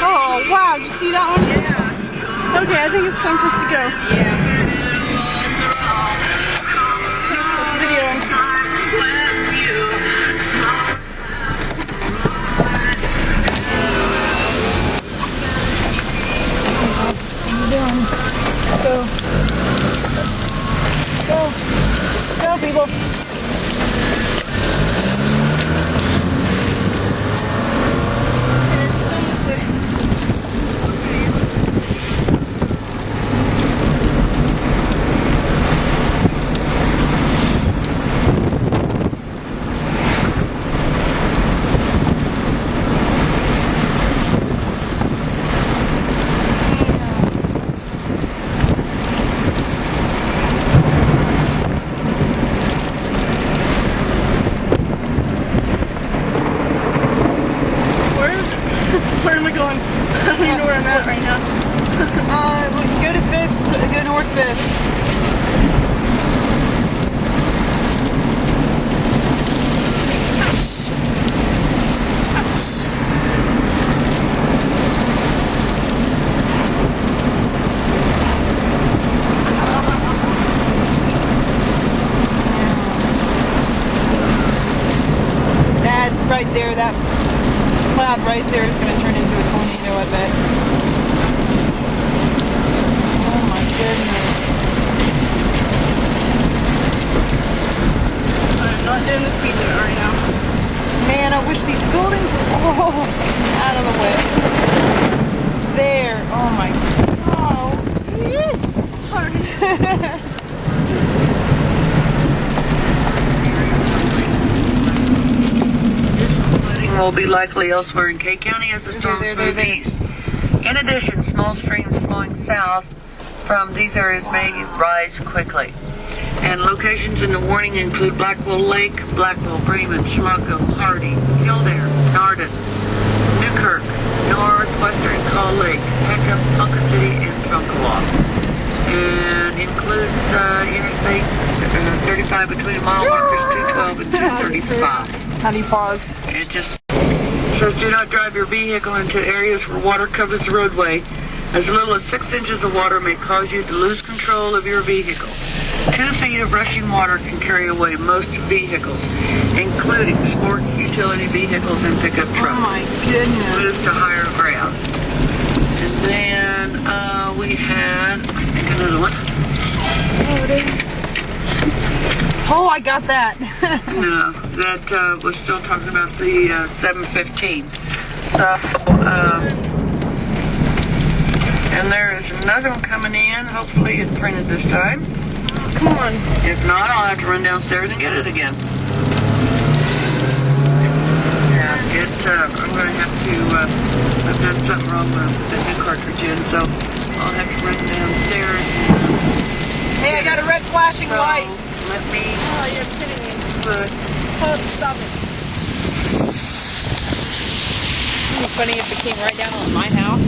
Oh, wow. Did you see that one? Yeah. Okay, I think it's time for us to go. Yeah. What's the video? What are you doing? Let's go. Let's go. Let's go, people. Where am I going? I don't even know where I'm at right now. Go to 5th, go north 5th. Ouch. Ouch. That right there, that cloud right there is going to turn into a tornado, I bet. Oh my goodness. I'm not doing the speed limit right now. Man, I wish these buildings were all out of the way. There. Oh my god. Oh. Sorry. Will be likely elsewhere in K County as the storms move east. In addition, small streams flowing south from these areas may rise quickly. And locations in the warning include Blackwell Lake, Blackwell, Bremen, Schlocum, Hardy, Kildare, Nardin, Newkirk, northwestern Call Lake, Peckham, Ponca City, and Ponca. And includes Interstate 35 between mile markers 212 and 235. How do you pause? It just says do not drive your vehicle into areas where water covers the roadway. As little as 6 inches of water may cause you to lose control of your vehicle. 2 feet of rushing water can carry away most vehicles, including sports, utility vehicles, and pickup trucks. Oh my goodness. Move to higher ground. And then we had, I think, another one. Oh, I got that. No, that was still talking about the 715. So, and there is another one coming in. Hopefully it's printed this time. Come on. If not, I'll have to run downstairs and get it again. Yeah, I'm going to have to, I've done something wrong with the new cartridge in, so I'll have to run downstairs. Hey, I got a red flashing light. Let me. Oh, you're kidding me. But Stop it. It'd be funny if it came right down on my house.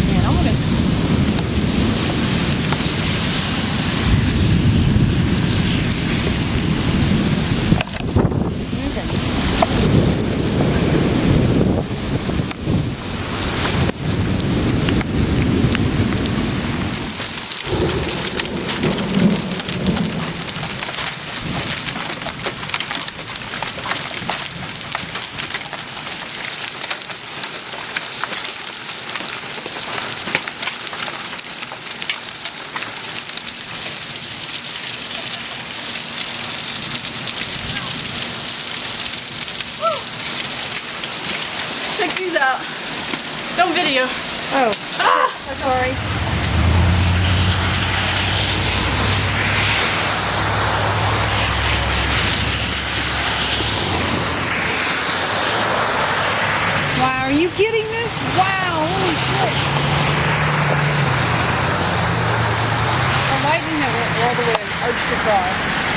Man, I'm gonna. my shoes out. Don't video. Oh. Ah! Sorry. Wow, are you getting this? Wow, holy shit. The lightning that went all the way arched across.